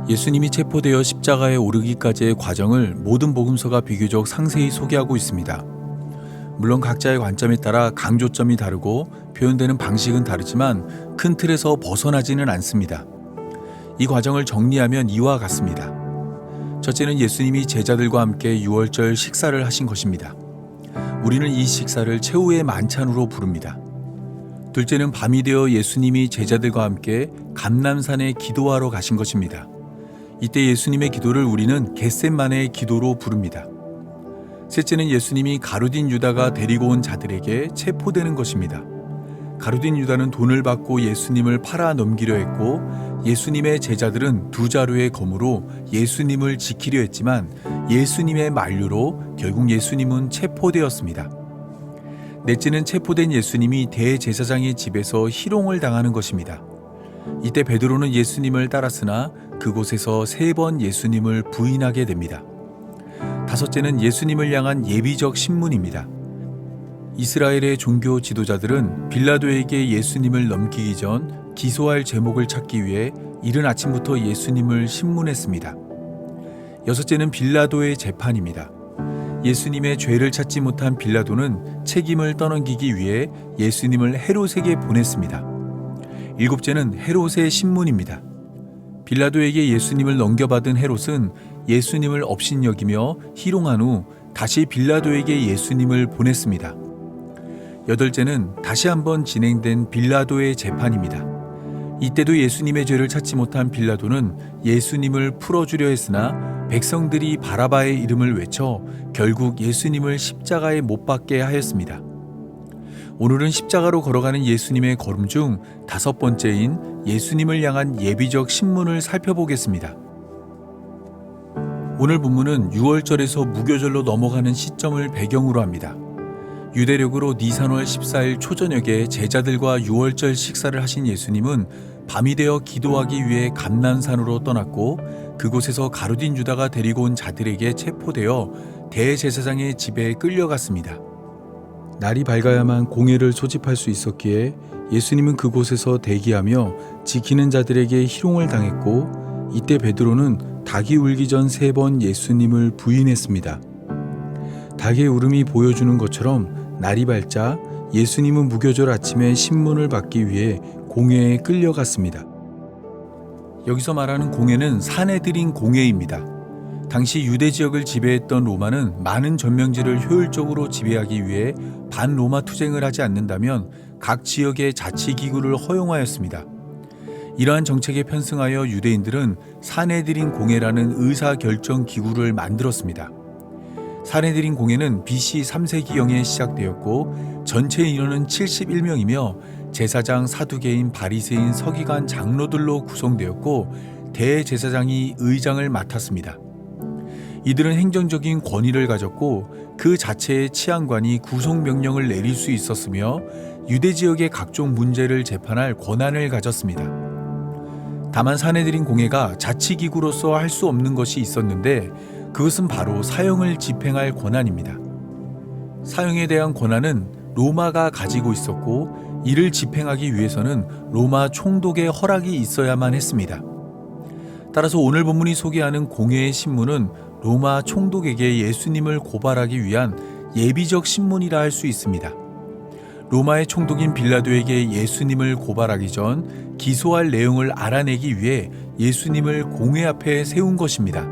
예수님이 체포되어 십자가에 오르기까지의 과정을 모든 복음서가 비교적 상세히 소개하고 있습니다. 물론 각자의 관점에 따라 강조점이 다르고 표현되는 방식은 다르지만 큰 틀에서 벗어나지는 않습니다. 이 과정을 정리하면 이와 같습니다. 첫째는 예수님이 제자들과 함께 유월절 식사를 하신 것입니다. 우리는 이 식사를 최후의 만찬으로 부릅니다. 둘째는 밤이 되어 예수님이 제자들과 함께 감람산에 기도하러 가신 것입니다. 이때 예수님의 기도를 우리는 겟셋마네의 기도로 부릅니다. 셋째는 예수님이 가룟 유다가 데리고 온 자들에게 체포되는 것입니다. 가룟 유다는 돈을 받고 예수님을 팔아 넘기려 했고 예수님의 제자들은 두 자루의 검으로 예수님을 지키려 했지만 예수님의 만류로 결국 예수님은 체포되었습니다. 넷째는 체포된 예수님이 대제사장의 집에서 희롱을 당하는 것입니다. 이때 베드로는 예수님을 따랐으나 그곳에서 3번 예수님을 부인하게 됩니다. 다섯째는 예수님을 향한 예비적 신문입니다. 이스라엘의 종교 지도자들은 빌라도에게 예수님을 넘기기 전 기소할 제목을 찾기 위해 이른 아침부터 예수님을 신문했습니다. 여섯째는 빌라도의 재판입니다. 예수님의 죄를 찾지 못한 빌라도는 책임을 떠넘기기 위해 예수님을 헤롯에게 보냈습니다. 일곱째는 헤롯의 신문입니다. 빌라도에게 예수님을 넘겨받은 헤롯은 예수님을 업신여기며 희롱한 후 다시 빌라도에게 예수님을 보냈습니다. 여덟째는 다시 한번 진행된 빌라도의 재판입니다. 이때도 예수님의 죄를 찾지 못한 빌라도는 예수님을 풀어주려 했으나 백성들이 바라바의 이름을 외쳐 결국 예수님을 십자가에 못 박게 하였습니다. 오늘은 십자가로 걸어가는 예수님의 걸음 중 5번째인 예수님을 향한 예비적 신문을 살펴보겠습니다. 오늘 본문은 유월절에서 무교절로 넘어가는 시점을 배경으로 합니다. 유대력으로 니산월 14일 초저녁에 제자들과 유월절 식사를 하신 예수님은 밤이 되어 기도하기 위해 감람산으로 떠났고 그곳에서 가룟 유다가 데리고 온 자들에게 체포되어 대제사장의 집에 끌려갔습니다. 날이 밝아야만 공회를 소집할 수 있었기에 예수님은 그곳에서 대기하며 지키는 자들에게 희롱을 당했고 이때 베드로는 닭이 울기 전 3번 예수님을 부인했습니다. 닭의 울음이 보여주는 것처럼 날이 밝자 예수님은 무교절 아침에 신문을 받기 위해 공회에 끌려갔습니다. 여기서 말하는 공회는 사내들인 공회입니다. 당시 유대 지역을 지배했던 로마는 많은 전명지를 효율적으로 지배하기 위해 반로마 투쟁을 하지 않는다면 각 지역의 자치기구를 허용하였습니다. 이러한 정책에 편승하여 유대인들은 사내들인 공회라는 의사결정 기구를 만들었습니다. 사내들인 공회는 BC 3세기경에 시작되었고 전체 인원은 71명이며 제사장, 사두개인, 바리새인, 서기관, 장로들로 구성되었고 대제사장이 의장을 맡았습니다. 이들은 행정적인 권위를 가졌고 그 자체의 치안관이 구속명령을 내릴 수 있었으며 유대 지역의 각종 문제를 재판할 권한을 가졌습니다. 다만 사내들인 공회가 자치기구로서 할 수 없는 것이 있었는데 그것은 바로 사형을 집행할 권한입니다. 사형에 대한 권한은 로마가 가지고 있었고 이를 집행하기 위해서는 로마 총독의 허락이 있어야만 했습니다. 따라서 오늘 본문이 소개하는 공회의 신문은 로마 총독에게 예수님을 고발하기 위한 예비적 신문이라 할 수 있습니다. 로마의 총독인 빌라도에게 예수님을 고발하기 전 기소할 내용을 알아내기 위해 예수님을 공회 앞에 세운 것입니다.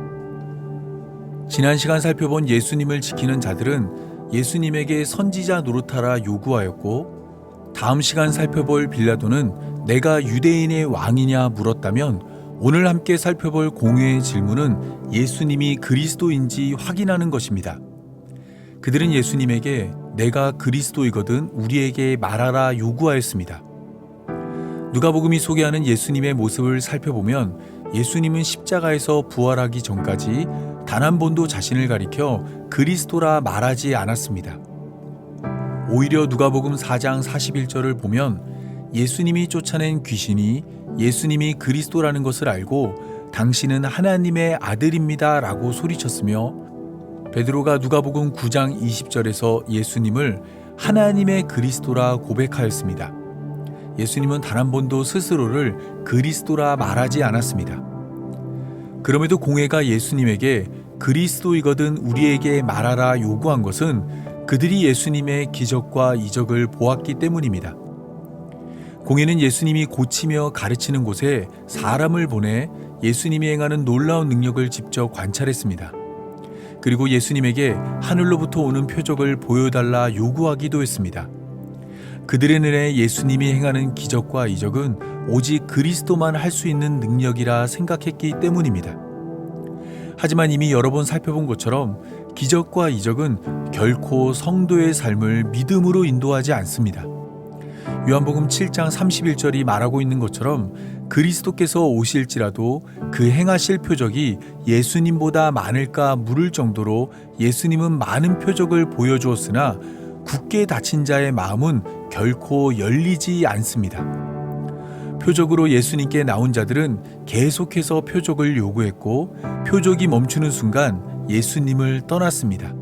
지난 시간 살펴본 예수님을 지키는 자들은 예수님에게 선지자 노릇하라 요구하였고 다음 시간 살펴볼 빌라도는 내가 유대인의 왕이냐 물었다면 오늘 함께 살펴볼 공회의 질문은 예수님이 그리스도인지 확인하는 것입니다. 그들은 예수님에게 내가 그리스도이거든 우리에게 말하라 요구하였습니다. 누가복음이 소개하는 예수님의 모습을 살펴보면 예수님은 십자가에서 부활하기 전까지 단 한 번도 자신을 가리켜 그리스도라 말하지 않았습니다. 오히려 누가복음 4장 41절을 보면 예수님이 쫓아낸 귀신이 예수님이 그리스도라는 것을 알고 당신은 하나님의 아들입니다 라고 소리쳤으며 베드로가 누가복음 9장 20절에서 예수님을 하나님의 그리스도라 고백하였습니다. 예수님은 단 한 번도 스스로를 그리스도라 말하지 않았습니다. 그럼에도 공회가 예수님에게 그리스도이거든 우리에게 말하라 요구한 것은 그들이 예수님의 기적과 이적을 보았기 때문입니다. 공회는 예수님이 고치며 가르치는 곳에 사람을 보내 예수님이 행하는 놀라운 능력을 직접 관찰했습니다. 그리고 예수님에게 하늘로부터 오는 표적을 보여달라 요구하기도 했습니다. 그들의 눈에 예수님이 행하는 기적과 이적은 오직 그리스도만 할 수 있는 능력이라 생각했기 때문입니다. 하지만 이미 여러 번 살펴본 것처럼 기적과 이적은 결코 성도의 삶을 믿음으로 인도하지 않습니다. 요한복음 7장 31절이 말하고 있는 것처럼 그리스도께서 오실지라도 그 행하실 표적이 예수님보다 많을까 물을 정도로 예수님은 많은 표적을 보여주었으나 굳게 닫힌 자의 마음은 결코 열리지 않습니다. 표적으로 예수님께 나온 자들은 계속해서 표적을 요구했고 표적이 멈추는 순간 예수님을 떠났습니다.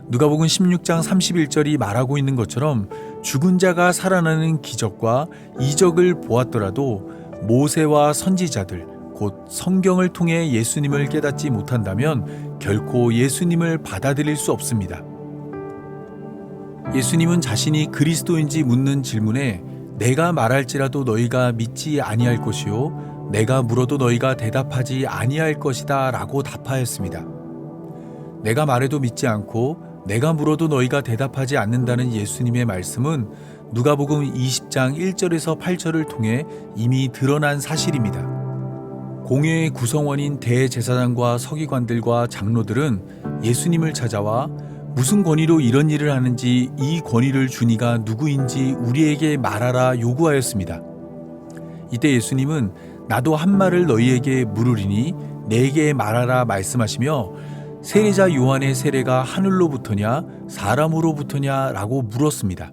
누가복음 16장 31절이 말하고 있는 것처럼 죽은 자가 살아나는 기적과 이적을 보았더라도 모세와 선지자들 곧 성경을 통해 예수님을 깨닫지 못한다면 결코 예수님을 받아들일 수 없습니다. 예수님은 자신이 그리스도인지 묻는 질문에 내가 말할지라도 너희가 믿지 아니할 것이요 내가 물어도 너희가 대답하지 아니할 것이다 라고 답하였습니다. 내가 말해도 믿지 않고 내가 물어도 너희가 대답하지 않는다는 예수님의 말씀은 누가복음 20장 1절에서 8절을 통해 이미 드러난 사실입니다. 공회의 구성원인 대제사장과 서기관들과 장로들은 예수님을 찾아와 무슨 권위로 이런 일을 하는지 이 권위를 준 이가 누구인지 우리에게 말하라 요구하였습니다. 이때 예수님은 나도 한 말을 너희에게 물으리니 내게 말하라 말씀하시며 세례자 요한의 세례가 하늘로부터냐 사람으로부터냐 라고 물었습니다.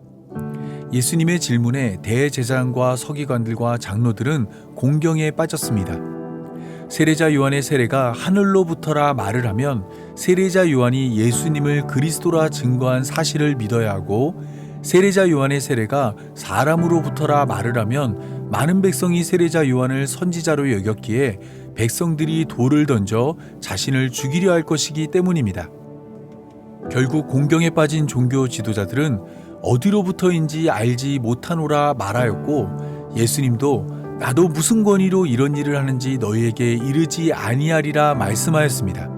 예수님의 질문에 대제사장과 서기관들과 장로들은 공경에 빠졌습니다. 세례자 요한의 세례가 하늘로부터라 말을 하면 세례자 요한이 예수님을 그리스도라 증거한 사실을 믿어야 하고 세례자 요한의 세례가 사람으로부터라 말을 하면 많은 백성이 세례자 요한을 선지자로 여겼기에 백성들이 돌을 던져 자신을 죽이려 할 것이기 때문입니다. 결국 공경에 빠진 종교 지도자들은 어디로부터인지 알지 못하노라 말하였고 예수님도 나도 무슨 권위로 이런 일을 하는지 너희에게 이르지 아니하리라 말씀하였습니다.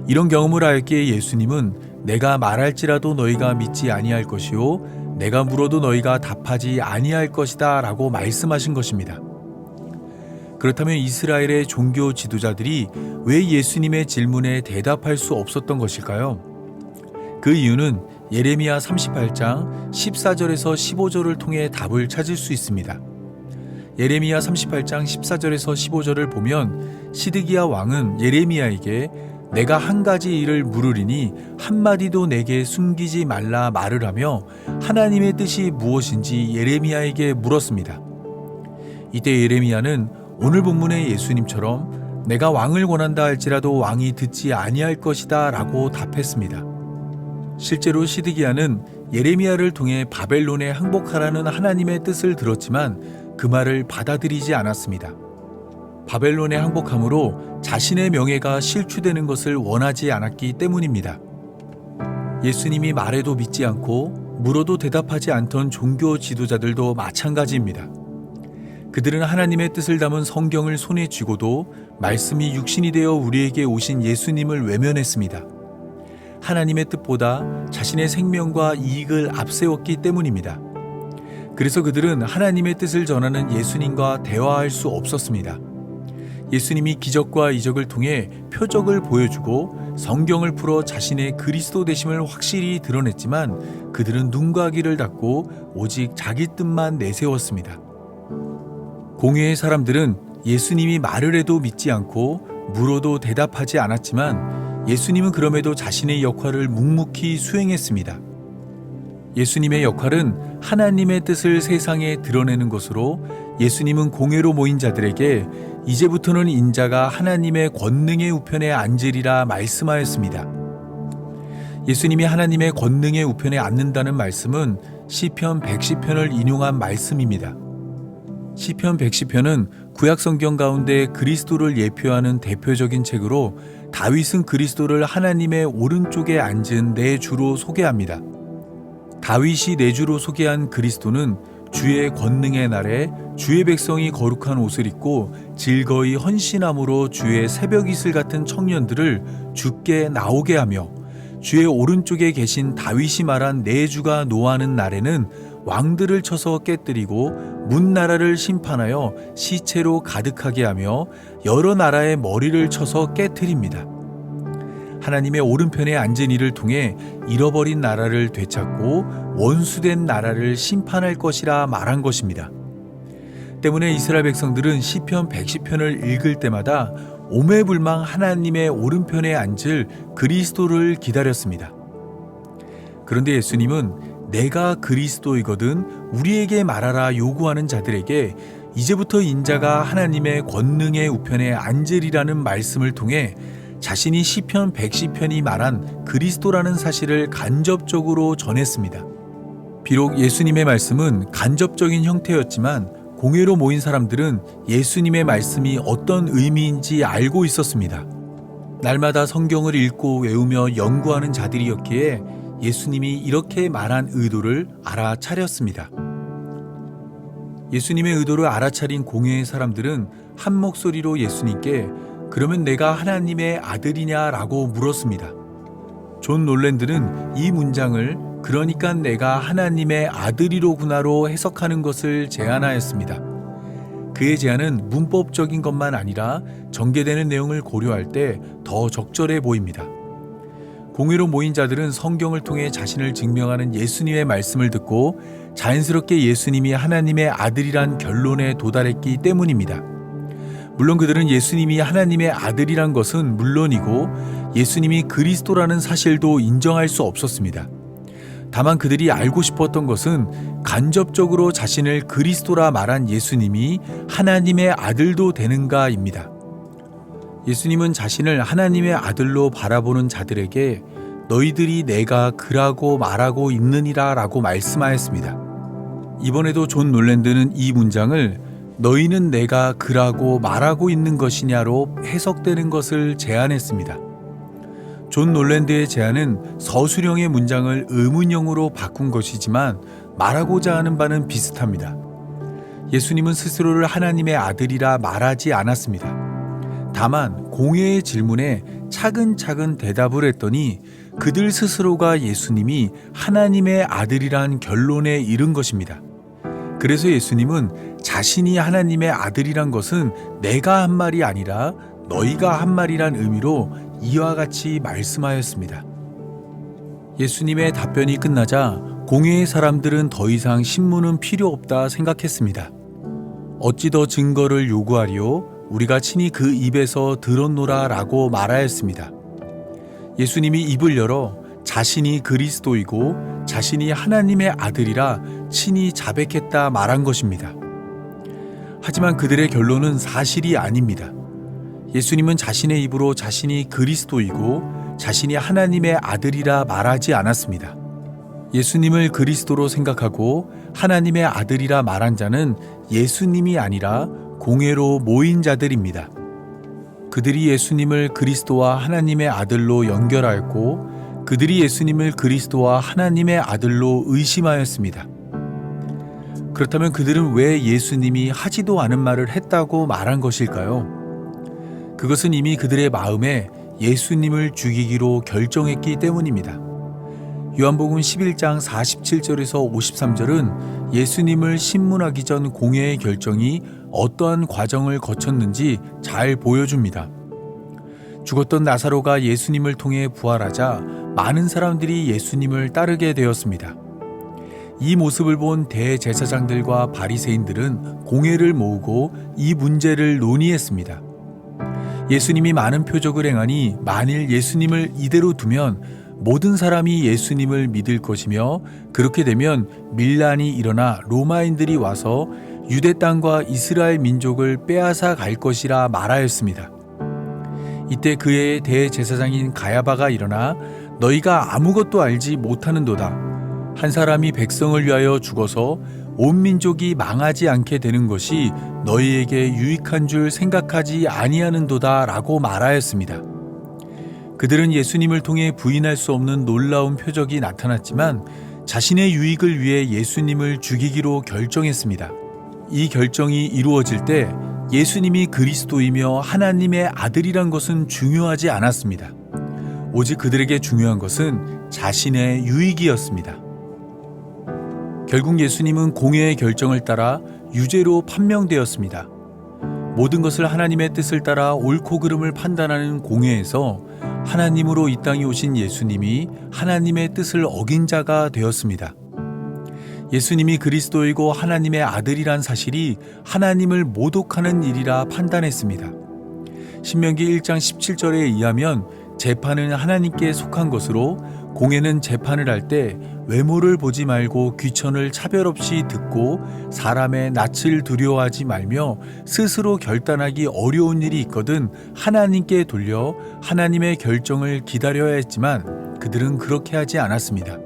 이런 경험을 하였기에 예수님은 내가 말할지라도 너희가 믿지 아니할 것이요 내가 물어도 너희가 답하지 아니할 것이다 라고 말씀하신 것입니다. 그렇다면 이스라엘의 종교 지도자들이 왜 예수님의 질문에 대답할 수 없었던 것일까요? 그 이유는 예레미야 38장 14절에서 15절을 통해 답을 찾을 수 있습니다. 예레미야 38장 14절에서 15절을 보면 시드기야 왕은 예레미야에게 내가 한 가지 일을 물으리니 한마디도 내게 숨기지 말라 말을 하며 하나님의 뜻이 무엇인지 예레미야에게 물었습니다. 이때 예레미야는 오늘 본문의 예수님처럼 내가 왕을 권한다 할지라도 왕이 듣지 아니할 것이다 라고 답했습니다. 실제로 시드기야는 예레미야를 통해 바벨론에 항복하라는 하나님의 뜻을 들었지만 그 말을 받아들이지 않았습니다. 바벨론에 항복함으로 자신의 명예가 실추되는 것을 원하지 않았기 때문입니다. 예수님이 말해도 믿지 않고 물어도 대답하지 않던 종교 지도자들도 마찬가지입니다. 그들은 하나님의 뜻을 담은 성경을 손에 쥐고도 말씀이 육신이 되어 우리에게 오신 예수님을 외면했습니다. 하나님의 뜻보다 자신의 생명과 이익을 앞세웠기 때문입니다. 그래서 그들은 하나님의 뜻을 전하는 예수님과 대화할 수 없었습니다. 예수님이 기적과 이적을 통해 표적을 보여주고 성경을 풀어 자신의 그리스도 되심을 확실히 드러냈지만 그들은 눈과 귀를 닫고 오직 자기 뜻만 내세웠습니다. 공회의 사람들은 예수님이 말을 해도 믿지 않고 물어도 대답하지 않았지만 예수님은 그럼에도 자신의 역할을 묵묵히 수행했습니다. 예수님의 역할은 하나님의 뜻을 세상에 드러내는 것으로 예수님은 공회로 모인 자들에게 이제부터는 인자가 하나님의 권능의 우편에 앉으리라 말씀하였습니다. 예수님이 하나님의 권능의 우편에 앉는다는 말씀은 시편 110편을 인용한 말씀입니다. 시편 110편은 구약 성경 가운데 그리스도를 예표하는 대표적인 책으로 다윗은 그리스도를 하나님의 오른쪽에 앉은 내 주로 소개합니다. 다윗이 내 주로 소개한 그리스도는 주의 권능의 날에 주의 백성이 거룩한 옷을 입고 즐거이 헌신함으로 주의 새벽 이슬 같은 청년들을 주께 나오게 하며, 주의 오른쪽에 계신 다윗이 말한 내 주가 노하는 날에는 왕들을 쳐서 깨뜨리고 문나라를 심판하여 시체로 가득하게 하며 여러 나라의 머리를 쳐서 깨뜨립니다. 하나님의 오른편에 앉은 이를 통해 잃어버린 나라를 되찾고 원수된 나라를 심판할 것이라 말한 것입니다. 때문에 이스라엘 백성들은 시편 110편을 읽을 때마다 오매불망 하나님의 오른편에 앉을 그리스도를 기다렸습니다. 그런데 예수님은 내가 그리스도이거든 우리에게 말하라 요구하는 자들에게 이제부터 인자가 하나님의 권능의 우편에 앉으리라는 말씀을 통해 자신이 시편 110편이 말한 그리스도라는 사실을 간접적으로 전했습니다. 비록 예수님의 말씀은 간접적인 형태였지만 공회로 모인 사람들은 예수님의 말씀이 어떤 의미인지 알고 있었습니다. 날마다 성경을 읽고 외우며 연구하는 자들이었기에 예수님이 이렇게 말한 의도를 알아차렸습니다. 예수님의 의도를 알아차린 공회의 사람들은 한 목소리로 예수님께 그러면 내가 하나님의 아들이냐라고 물었습니다. 존 놀랜드는 이 문장을 그러니까 내가 하나님의 아들이로구나로 해석하는 것을 제안하였습니다. 그의 제안은 문법적인 것만 아니라 전개되는 내용을 고려할 때 더 적절해 보입니다. 공회로 모인 자들은 성경을 통해 자신을 증명하는 예수님의 말씀을 듣고 자연스럽게 예수님이 하나님의 아들이란 결론에 도달했기 때문입니다. 물론 그들은 예수님이 하나님의 아들이란 것은 물론이고 예수님이 그리스도라는 사실도 인정할 수 없었습니다. 다만 그들이 알고 싶었던 것은 간접적으로 자신을 그리스도라 말한 예수님이 하나님의 아들도 되는가입니다. 예수님은 자신을 하나님의 아들로 바라보는 자들에게 너희들이 내가 그라고 말하고 있느니라 라고 말씀하였습니다. 이번에도 존 놀랜드는 이 문장을 너희는 내가 그라고 말하고 있는 것이냐로 해석되는 것을 제안했습니다. 존 놀랜드의 제안은 서술형의 문장을 의문형으로 바꾼 것이지만 말하고자 하는 바는 비슷합니다. 예수님은 스스로를 하나님의 아들이라 말하지 않았습니다. 다만 공회의 질문에 차근차근 대답을 했더니 그들 스스로가 예수님이 하나님의 아들이란 결론에 이른 것입니다. 그래서 예수님은 자신이 하나님의 아들이란 것은 내가 한 말이 아니라 너희가 한 말이란 의미로 이와 같이 말씀하였습니다. 예수님의 답변이 끝나자 공회의 사람들은 더 이상 신문은 필요 없다 생각했습니다. 어찌 더 증거를 요구하리요? 우리가 친히 그 입에서 들었노라 라고 말하였습니다. 예수님이 입을 열어 자신이 그리스도이고 자신이 하나님의 아들이라 친히 자백했다 말한 것입니다. 하지만 그들의 결론은 사실이 아닙니다. 예수님은 자신의 입으로 자신이 그리스도이고 자신이 하나님의 아들이라 말하지 않았습니다. 예수님을 그리스도로 생각하고 하나님의 아들이라 말한 자는 예수님이 아니라 공회로 모인 자들입니다. 그들이 예수님을 그리스도와 하나님의 아들로 연결하였고 그들이 예수님을 그리스도와 하나님의 아들로 의심하였습니다. 그렇다면 그들은 왜 예수님이 하지도 않은 말을 했다고 말한 것일까요? 그것은 이미 그들의 마음에 예수님을 죽이기로 결정했기 때문입니다. 요한복음 11장 47절에서 53절은 예수님을 신문하기 전 공회의 결정이 어떠한 과정을 거쳤는지 잘 보여줍니다. 죽었던 나사로가 예수님을 통해 부활하자 많은 사람들이 예수님을 따르게 되었습니다. 이 모습을 본 대제사장들과 바리새인들은 공회를 모으고 이 문제를 논의했습니다. 예수님이 많은 표적을 행하니 만일 예수님을 이대로 두면 모든 사람이 예수님을 믿을 것이며 그렇게 되면 밀란이 일어나 로마인들이 와서 유대 땅과 이스라엘 민족을 빼앗아 갈 것이라 말하였습니다. 이때 그의 대제사장인 가야바가 일어나 너희가 아무것도 알지 못하는도다. 한 사람이 백성을 위하여 죽어서 온 민족이 망하지 않게 되는 것이 너희에게 유익한 줄 생각하지 아니하는도다 라고 말하였습니다. 그들은 예수님을 통해 부인할 수 없는 놀라운 표적이 나타났지만 자신의 유익을 위해 예수님을 죽이기로 결정했습니다. 이 결정이 이루어질 때 예수님이 그리스도이며 하나님의 아들이란 것은 중요하지 않았습니다. 오직 그들에게 중요한 것은 자신의 유익이었습니다. 결국 예수님은 공회의 결정을 따라 유죄로 판명되었습니다. 모든 것을 하나님의 뜻을 따라 옳고 그름을 판단하는 공회에서 하나님으로 이 땅에 오신 예수님이 하나님의 뜻을 어긴 자가 되었습니다. 예수님이 그리스도이고 하나님의 아들이란 사실이 하나님을 모독하는 일이라 판단했습니다. 신명기 1장 17절에 의하면 재판은 하나님께 속한 것으로 공회는 재판을 할 때 외모를 보지 말고 귀천을 차별 없이 듣고 사람의 낯을 두려워하지 말며 스스로 결단하기 어려운 일이 있거든 하나님께 돌려 하나님의 결정을 기다려야 했지만 그들은 그렇게 하지 않았습니다.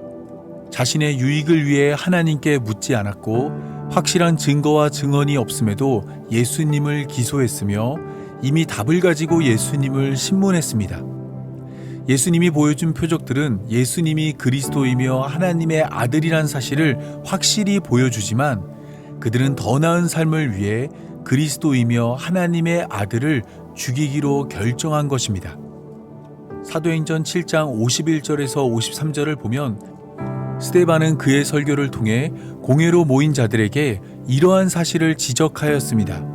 자신의 유익을 위해 하나님께 묻지 않았고 확실한 증거와 증언이 없음에도 예수님을 기소했으며 이미 답을 가지고 예수님을 신문했습니다. 예수님이 보여준 표적들은 예수님이 그리스도이며 하나님의 아들이란 사실을 확실히 보여주지만 그들은 더 나은 삶을 위해 그리스도이며 하나님의 아들을 죽이기로 결정한 것입니다. 사도행전 7장 51절에서 53절을 보면 스데반은 그의 설교를 통해 공회로 모인 자들에게 이러한 사실을 지적하였습니다.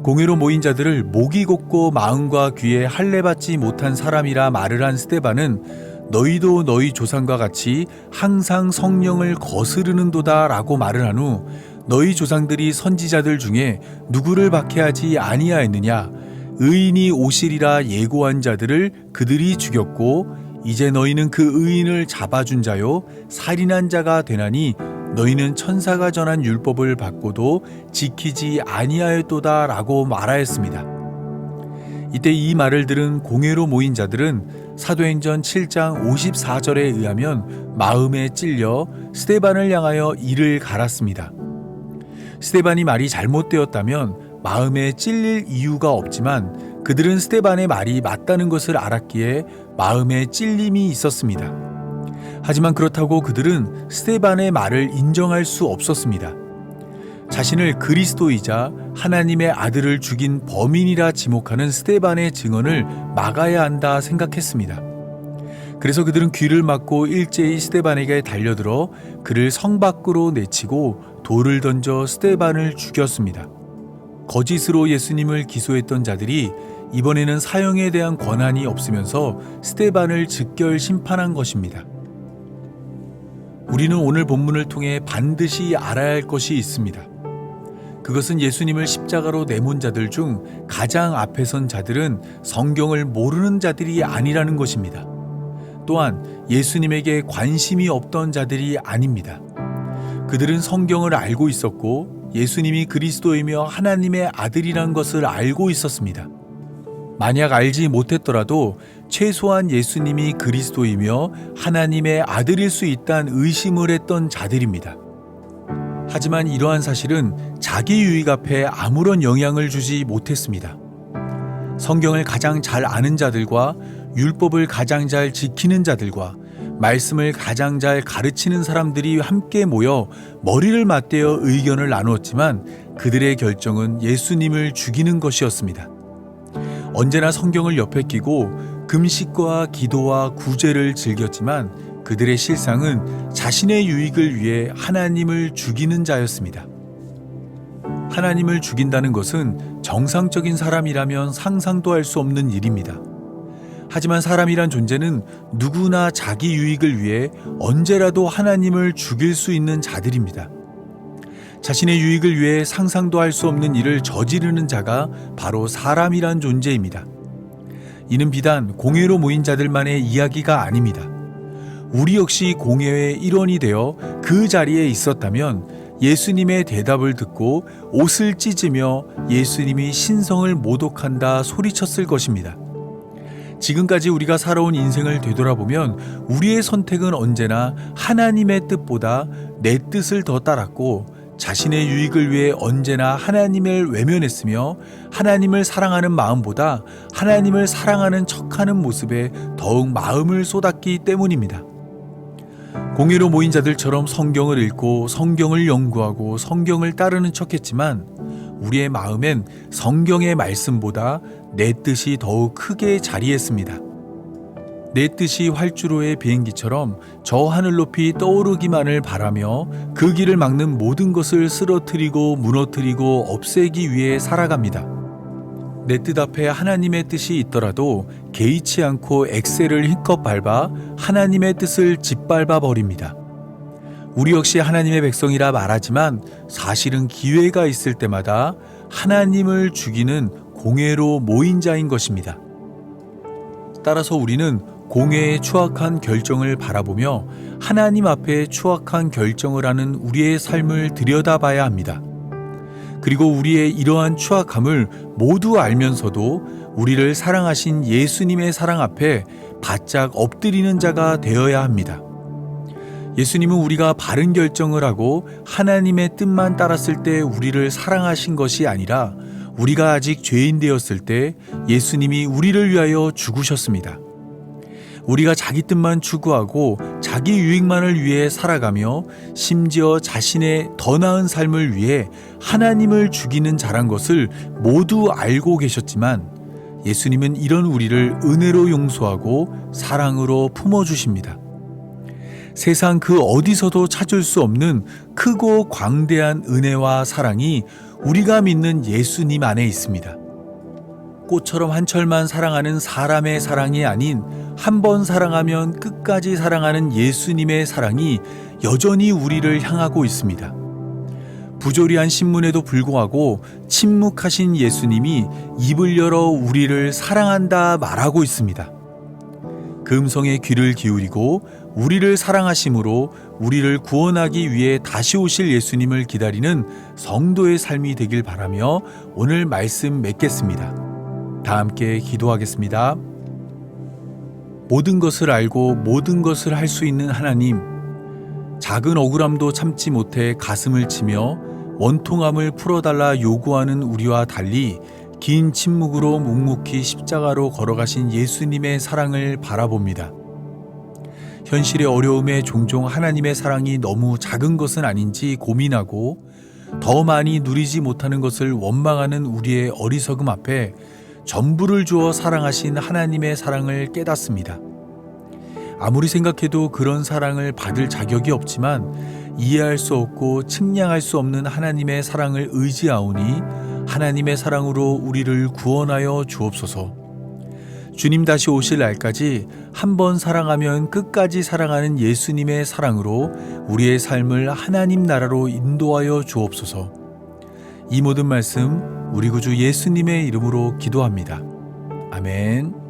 공회로 모인 자들을 목이 곱고 마음과 귀에 할례받지 못한 사람이라 말을 한 스데반은 너희도 너희 조상과 같이 항상 성령을 거스르는도다 라고 말을 한 후 너희 조상들이 선지자들 중에 누구를 박해하지 아니하였느냐 의인이 오시리라 예고한 자들을 그들이 죽였고 이제 너희는 그 의인을 잡아준 자요 살인한 자가 되나니 너희는 천사가 전한 율법을 받고도 지키지 아니하였도다 라고 말하였습니다. 이때 이 말을 들은 공회로 모인 자들은 사도행전 7장 54절에 의하면 마음에 찔려 스데반을 향하여 이를 갈았습니다. 스데반이 말이 잘못되었다면 마음에 찔릴 이유가 없지만 그들은 스데반의 말이 맞다는 것을 알았기에 마음에 찔림이 있었습니다. 하지만 그렇다고 그들은 스데반의 말을 인정할 수 없었습니다. 자신을 그리스도이자 하나님의 아들을 죽인 범인이라 지목하는 스데반의 증언을 막아야 한다 생각했습니다. 그래서 그들은 귀를 막고 일제히 스데반에게 달려들어 그를 성 밖으로 내치고 돌을 던져 스데반을 죽였습니다. 거짓으로 예수님을 기소했던 자들이 이번에는 사형에 대한 권한이 없으면서 스데반을 즉결 심판한 것입니다. 우리는 오늘 본문을 통해 반드시 알아야 할 것이 있습니다. 그것은 예수님을 십자가로 내몬 자들 중 가장 앞에 선 자들은 성경을 모르는 자들이 아니라는 것입니다. 또한 예수님에게 관심이 없던 자들이 아닙니다. 그들은 성경을 알고 있었고 예수님이 그리스도이며 하나님의 아들이란 것을 알고 있었습니다. 만약 알지 못했더라도 최소한 예수님이 그리스도이며 하나님의 아들일 수 있다는 의심을 했던 자들입니다. 하지만 이러한 사실은 자기 유익 앞에 아무런 영향을 주지 못했습니다. 성경을 가장 잘 아는 자들과 율법을 가장 잘 지키는 자들과 말씀을 가장 잘 가르치는 사람들이 함께 모여 머리를 맞대어 의견을 나누었지만 그들의 결정은 예수님을 죽이는 것이었습니다. 언제나 성경을 옆에 끼고 금식과 기도와 구제를 즐겼지만 그들의 실상은 자신의 유익을 위해 하나님을 죽이는 자였습니다. 하나님을 죽인다는 것은 정상적인 사람이라면 상상도 할 수 없는 일입니다. 하지만 사람이란 존재는 누구나 자기 유익을 위해 언제라도 하나님을 죽일 수 있는 자들입니다. 자신의 유익을 위해 상상도 할 수 없는 일을 저지르는 자가 바로 사람이란 존재입니다. 이는 비단 공회로 모인 자들만의 이야기가 아닙니다. 우리 역시 공회의 일원이 되어 그 자리에 있었다면 예수님의 대답을 듣고 옷을 찢으며 예수님이 신성을 모독한다 소리쳤을 것입니다. 지금까지 우리가 살아온 인생을 되돌아보면 우리의 선택은 언제나 하나님의 뜻보다 내 뜻을 더 따랐고 자신의 유익을 위해 언제나 하나님을 외면했으며 하나님을 사랑하는 마음보다 하나님을 사랑하는 척하는 모습에 더욱 마음을 쏟았기 때문입니다. 공회로 모인 자들처럼 성경을 읽고 성경을 연구하고 성경을 따르는 척했지만 우리의 마음엔 성경의 말씀보다 내 뜻이 더욱 크게 자리했습니다. 내 뜻이 활주로의 비행기처럼 저 하늘 높이 떠오르기만을 바라며 그 길을 막는 모든 것을 쓰러뜨리고 무너뜨리고 없애기 위해 살아갑니다. 내 뜻 앞에 하나님의 뜻이 있더라도 개의치 않고 엑셀을 힘껏 밟아 하나님의 뜻을 짓밟아 버립니다. 우리 역시 하나님의 백성이라 말하지만 사실은 기회가 있을 때마다 하나님을 죽이는 공회로 모인 자인 것입니다. 따라서 우리는 공회의 추악한 결정을 바라보며 하나님 앞에 추악한 결정을 하는 우리의 삶을 들여다봐야 합니다. 그리고 우리의 이러한 추악함을 모두 알면서도 우리를 사랑하신 예수님의 사랑 앞에 바짝 엎드리는 자가 되어야 합니다. 예수님은 우리가 바른 결정을 하고 하나님의 뜻만 따랐을 때 우리를 사랑하신 것이 아니라 우리가 아직 죄인 되었을 때 예수님이 우리를 위하여 죽으셨습니다. 우리가 자기 뜻만 추구하고 자기 유익만을 위해 살아가며 심지어 자신의 더 나은 삶을 위해 하나님을 죽이는 자란 것을 모두 알고 계셨지만 예수님은 이런 우리를 은혜로 용서하고 사랑으로 품어주십니다. 세상 그 어디서도 찾을 수 없는 크고 광대한 은혜와 사랑이 우리가 믿는 예수님 안에 있습니다. 꽃처럼 한 철만 사랑하는 사람의 사랑이 아닌 한 번 사랑하면 끝까지 사랑하는 예수님의 사랑이 여전히 우리를 향하고 있습니다. 부조리한 신문에도 불구하고 침묵하신 예수님이 입을 열어 우리를 사랑한다 말하고 있습니다. 그 음성에 귀를 기울이고 우리를 사랑하심으로 우리를 구원하기 위해 다시 오실 예수님을 기다리는 성도의 삶이 되길 바라며 오늘 말씀 맺겠습니다. 다 함께 기도하겠습니다. 모든 것을 알고 모든 것을 할 수 있는 하나님, 작은 억울함도 참지 못해 가슴을 치며 원통함을 풀어달라 요구하는 우리와 달리 긴 침묵으로 묵묵히 십자가로 걸어가신 예수님의 사랑을 바라봅니다. 현실의 어려움에 종종 하나님의 사랑이 너무 작은 것은 아닌지 고민하고 더 많이 누리지 못하는 것을 원망하는 우리의 어리석음 앞에 전부를 주어 사랑하신 하나님의 사랑을 깨닫습니다. 아무리 생각해도 그런 사랑을 받을 자격이 없지만 이해할 수 없고 측량할 수 없는 하나님의 사랑을 의지하오니 하나님의 사랑으로 우리를 구원하여 주옵소서. 주님 다시 오실 날까지 한 번 사랑하면 끝까지 사랑하는 예수님의 사랑으로 우리의 삶을 하나님 나라로 인도하여 주옵소서. 이 모든 말씀 우리 구주 예수님의 이름으로 기도합니다. 아멘.